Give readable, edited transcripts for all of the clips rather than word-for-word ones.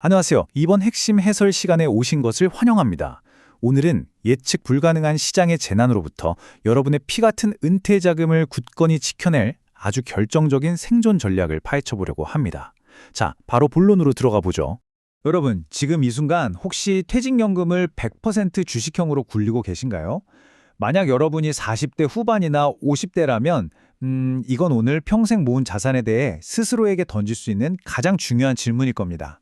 안녕하세요. 이번 핵심 해설 시간에 오신 것을 환영합니다. 오늘은 예측 불가능한 시장의 재난으로부터 여러분의 피 같은 은퇴 자금을 굳건히 지켜낼 아주 결정적인 생존 전략을 파헤쳐 보려고 합니다. 자, 바로 본론으로 들어가 보죠. 여러분, 지금 이 순간 혹시 퇴직연금을 100% 주식형으로 굴리고 계신가요? 만약 여러분이 40대 후반이나 50대라면 이건 오늘 평생 모은 자산에 대해 스스로에게 던질 수 있는 가장 중요한 질문일 겁니다.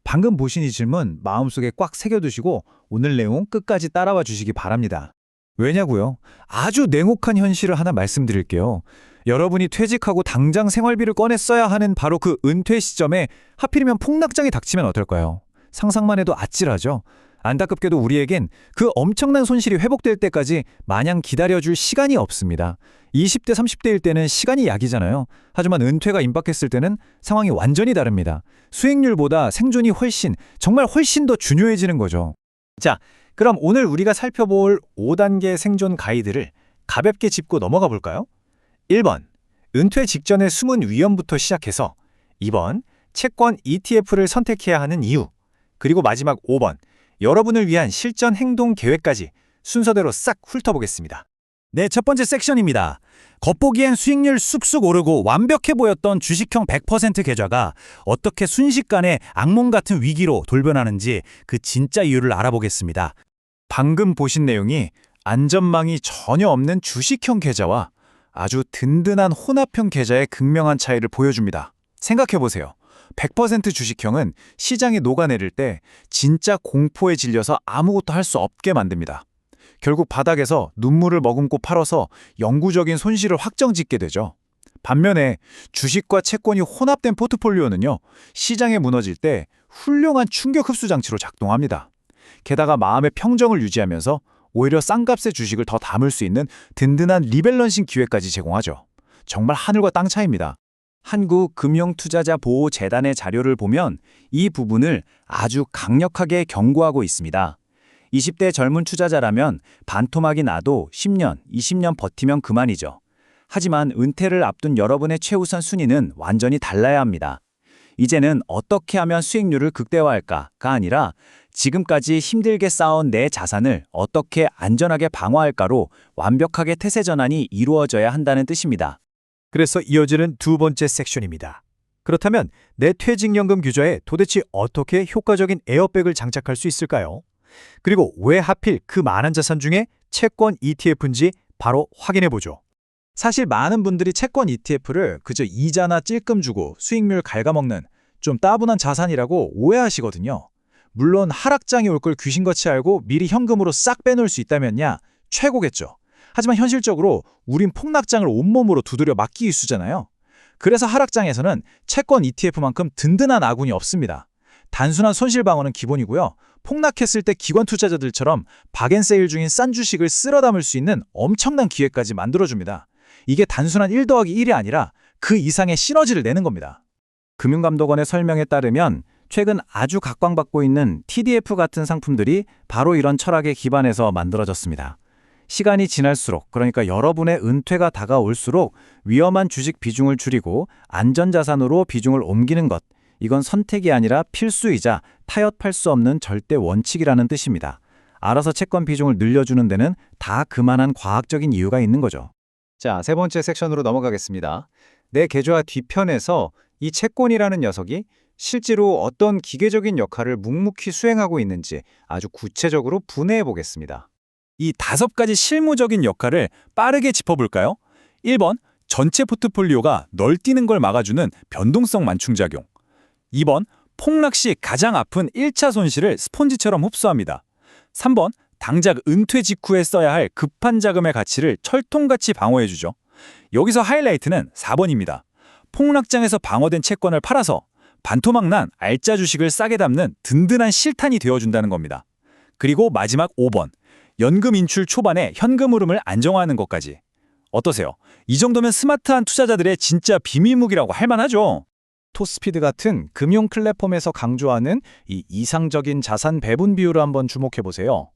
방금 보신 이 질문 마음속에 꽉 새겨두시고 오늘 내용 끝까지 따라와 주시기 바랍니다. 왜냐고요? 아주 냉혹한 현실을 하나 말씀드릴게요. 여러분이 퇴직하고 당장 생활비를 꺼내 써야 하는 바로 그 은퇴 시점에 하필이면 폭락장이 닥치면 어떨까요? 상상만 해도 아찔하죠? 안타깝게도 우리에겐 그 엄청난 손실이 회복될 때까지 마냥 기다려줄 시간이 없습니다. 20대, 30대일 때는 시간이 약이잖아요. 하지만 은퇴가 임박했을 때는 상황이 완전히 다릅니다. 수익률보다 생존이 정말 훨씬 더 중요해지는 거죠. 자, 그럼 오늘 우리가 살펴볼 5단계 생존 가이드를 가볍게 짚고 넘어가 볼까요? 1번, 은퇴 직전의 숨은 위험부터 시작해서 2번, 채권 ETF를 선택해야 하는 이유, 그리고 마지막 5번, 여러분을 위한 실전 행동 계획까지 순서대로 싹 훑어보겠습니다. 네, 첫 번째 섹션입니다. 겉보기엔 수익률 쑥쑥 오르고 완벽해 보였던 주식형 100% 계좌가 어떻게 순식간에 악몽 같은 위기로 돌변하는지 그 진짜 이유를 알아보겠습니다. 방금 보신 내용이 안전망이 전혀 없는 주식형 계좌와 아주 든든한 혼합형 계좌의 극명한 차이를 보여줍니다. 생각해보세요. 100% 주식형은 시장에 녹아내릴 때 진짜 공포에 질려서 아무것도 할 수 없게 만듭니다. 결국 바닥에서 눈물을 머금고 팔아서 영구적인 손실을 확정짓게 되죠. 반면에 주식과 채권이 혼합된 포트폴리오는요, 시장에 무너질 때 훌륭한 충격 흡수 장치로 작동합니다. 게다가 마음의 평정을 유지하면서 오히려 싼값의 주식을 더 담을 수 있는 든든한 리밸런싱 기회까지 제공하죠. 정말 하늘과 땅 차이입니다. 한국금융투자자보호재단의 자료를 보면 이 부분을 아주 강력하게 경고하고 있습니다. 20대 젊은 투자자라면 반토막이 나도 10년, 20년 버티면 그만이죠. 하지만 은퇴를 앞둔 여러분의 최우선 순위는 완전히 달라야 합니다. 이제는 어떻게 하면 수익률을 극대화할까가 아니라 지금까지 힘들게 쌓아온 내 자산을 어떻게 안전하게 방어할까로 완벽하게 태세 전환이 이루어져야 한다는 뜻입니다. 그래서 이어지는 두 번째 섹션입니다. 그렇다면 내 퇴직연금 규자에 도대체 어떻게 효과적인 에어백을 장착할 수 있을까요? 그리고 왜 하필 그 많은 자산 중에 채권 ETF인지 바로 확인해보죠. 사실 많은 분들이 채권 ETF를 그저 이자나 찔끔 주고 수익률 갉아먹는 좀 따분한 자산이라고 오해하시거든요. 물론 하락장이 올 걸 귀신같이 알고 미리 현금으로 싹 빼놓을 수 있다면야 최고겠죠. 하지만 현실적으로 우린 폭락장을 온몸으로 두드려 맞기 일쑤잖아요. 그래서 하락장에서는 채권 ETF만큼 든든한 아군이 없습니다. 단순한 손실 방어는 기본이고요. 폭락했을 때 기관 투자자들처럼 박앤세일 중인 싼 주식을 쓸어 담을 수 있는 엄청난 기회까지 만들어줍니다. 이게 단순한 1 더하기 1이 아니라 그 이상의 시너지를 내는 겁니다. 금융감독원의 설명에 따르면 최근 아주 각광받고 있는 TDF 같은 상품들이 바로 이런 철학에 기반해서 만들어졌습니다. 시간이 지날수록, 그러니까 여러분의 은퇴가 다가올수록 위험한 주식 비중을 줄이고 안전자산으로 비중을 옮기는 것, 이건 선택이 아니라 필수이자 타협할 수 없는 절대 원칙이라는 뜻입니다. 알아서 채권 비중을 늘려주는 데는 다 그만한 과학적인 이유가 있는 거죠. 자, 세 번째 섹션으로 넘어가겠습니다. 내 계좌 뒤편에서 이 채권이라는 녀석이 실제로 어떤 기계적인 역할을 묵묵히 수행하고 있는지 아주 구체적으로 분해해 보겠습니다. 이 5가지 실무적인 역할을 빠르게 짚어볼까요? 1번, 전체 포트폴리오가 널뛰는 걸 막아주는 변동성 만충작용. 2번, 폭락 시 가장 아픈 1차 손실을 스펀지처럼 흡수합니다. 3번, 당장 은퇴 직후에 써야 할 급한 자금의 가치를 철통같이 방어해주죠. 여기서 하이라이트는 4번입니다. 폭락장에서 방어된 채권을 팔아서 반토막 난 알짜 주식을 싸게 담는 든든한 실탄이 되어준다는 겁니다. 그리고 마지막 5번, 연금 인출 초반에 현금 흐름을 안정화하는 것까지. 어떠세요? 이 정도면 스마트한 투자자들의 진짜 비밀무기라고 할 만하죠? 토스피드 같은 금융 플랫폼에서 강조하는 이 이상적인 자산 배분 비율을 한번 주목해보세요.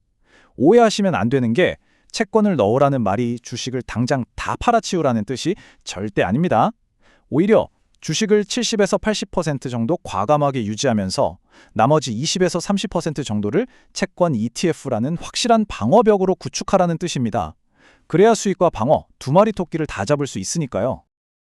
오해하시면 안 되는 게 채권을 넣으라는 말이 주식을 당장 다 팔아치우라는 뜻이 절대 아닙니다. 오히려 주식을 70에서 80% 정도 과감하게 유지하면서 나머지 20에서 30% 정도를 채권 ETF라는 확실한 방어벽으로 구축하라는 뜻입니다. 그래야 수익과 방어, 두 마리 토끼를 다 잡을 수 있으니까요.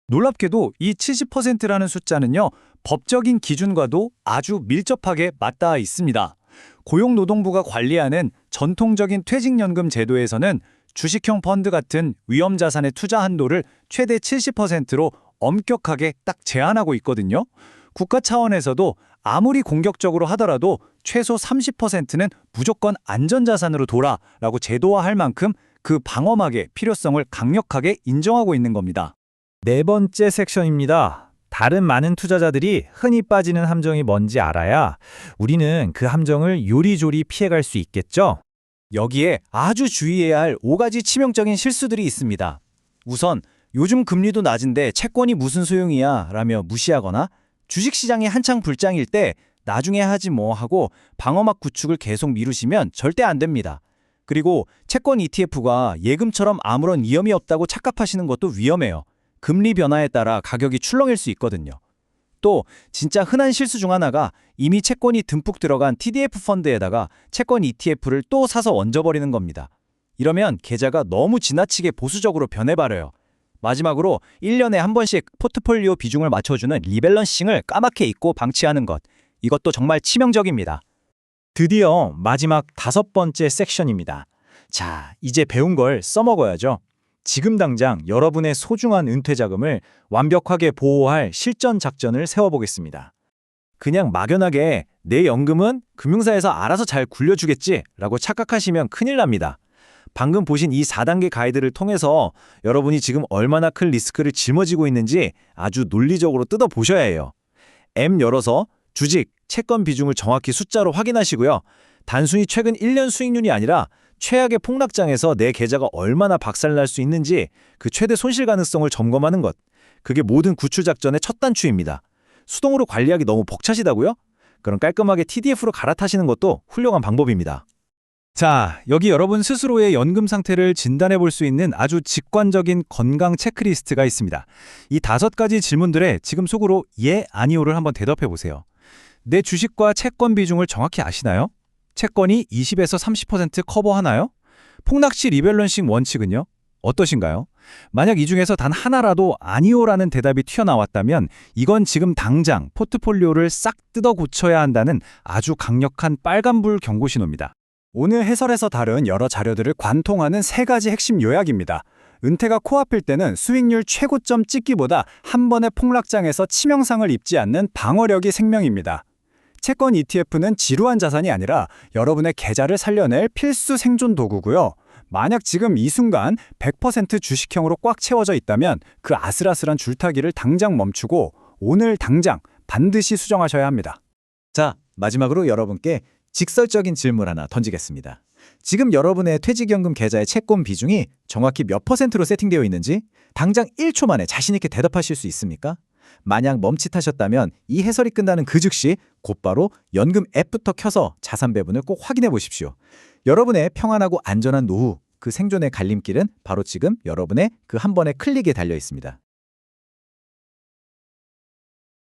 놀랍게도 이 70%라는 숫자는요, 법적인 기준과도 아주 밀접하게 맞닿아 있습니다. 고용노동부가 관리하는 전통적인 퇴직연금 제도에서는 주식형 펀드 같은 위험자산의 투자 한도를 최대 70%로 엄격하게 딱 제한하고 있거든요. 국가 차원에서도 아무리 공격적으로 하더라도 최소 30%는 무조건 안전자산으로 둬라라고 제도화할 만큼 그 방어막의 필요성을 강력하게 인정하고 있는 겁니다. 네 번째 섹션입니다. 다른 많은 투자자들이 흔히 빠지는 함정이 뭔지 알아야 우리는 그 함정을 요리조리 피해갈 수 있겠죠? 여기에 아주 주의해야 할 5가지 치명적인 실수들이 있습니다. 우선 요즘 금리도 낮은데 채권이 무슨 소용이야 라며 무시하거나 주식시장이 한창 불장일 때 나중에 하지 뭐 하고 방어막 구축을 계속 미루시면 절대 안 됩니다. 그리고 채권 ETF가 예금처럼 아무런 위험이 없다고 착각하시는 것도 위험해요. 금리 변화에 따라 가격이 출렁일 수 있거든요. 또 진짜 흔한 실수 중 하나가 이미 채권이 듬뿍 들어간 TDF 펀드에다가 채권 ETF를 또 사서 얹어버리는 겁니다. 이러면 계좌가 너무 지나치게 보수적으로 변해버려요. 마지막으로 1년에 한 번씩 포트폴리오 비중을 맞춰주는 리밸런싱을 까맣게 잊고 방치하는 것. 이것도 정말 치명적입니다. 드디어 마지막 5번째 섹션입니다. 자, 이제 배운 걸 써먹어야죠. 지금 당장 여러분의 소중한 은퇴 자금을 완벽하게 보호할 실전 작전을 세워보겠습니다. 그냥 막연하게 내 연금은 금융사에서 알아서 잘 굴려주겠지 라고 착각하시면 큰일 납니다. 방금 보신 이 4단계 가이드를 통해서 여러분이 지금 얼마나 큰 리스크를 짊어지고 있는지 아주 논리적으로 뜯어보셔야 해요. 앱 열어서 주식, 채권 비중을 정확히 숫자로 확인하시고요. 단순히 최근 1년 수익률이 아니라 최악의 폭락장에서 내 계좌가 얼마나 박살날 수 있는지 그 최대 손실 가능성을 점검하는 것. 그게 모든 구출 작전의 첫 단추입니다. 수동으로 관리하기 너무 벅차시다고요? 그럼 깔끔하게 TDF로 갈아타시는 것도 훌륭한 방법입니다. 자, 여기 여러분 스스로의 연금 상태를 진단해 볼 수 있는 아주 직관적인 건강 체크리스트가 있습니다. 이 5가지 질문들에 지금 속으로 예, 아니오를 한번 대답해 보세요. 내 주식과 채권 비중을 정확히 아시나요? 채권이 20에서 30% 커버하나요? 폭락시 리밸런싱 원칙은요? 어떠신가요? 만약 이 중에서 단 하나라도 아니오라는 대답이 튀어나왔다면 이건 지금 당장 포트폴리오를 싹 뜯어 고쳐야 한다는 아주 강력한 빨간불 경고 신호입니다. 오늘 해설에서 다룬 여러 자료들을 관통하는 3가지 핵심 요약입니다. 은퇴가 코앞일 때는 수익률 최고점 찍기보다 한 번의 폭락장에서 치명상을 입지 않는 방어력이 생명입니다. 채권 ETF는 지루한 자산이 아니라 여러분의 계좌를 살려낼 필수 생존 도구고요. 만약 지금 이 순간 100% 주식형으로 꽉 채워져 있다면 그 아슬아슬한 줄타기를 당장 멈추고 오늘 당장 반드시 수정하셔야 합니다. 자, 마지막으로 여러분께 직설적인 질문 하나 던지겠습니다. 지금 여러분의 퇴직연금 계좌의 채권 비중이 정확히 몇 %로 세팅되어 있는지 당장 1초 만에 자신 있게 대답하실 수 있습니까? 만약 멈칫하셨다면 이 해설이 끝나는 그 즉시 곧바로 연금 앱부터 켜서 자산 배분을 꼭 확인해 보십시오. 여러분의 평안하고 안전한 노후, 그 생존의 갈림길은 바로 지금 여러분의 그 한 번의 클릭에 달려 있습니다.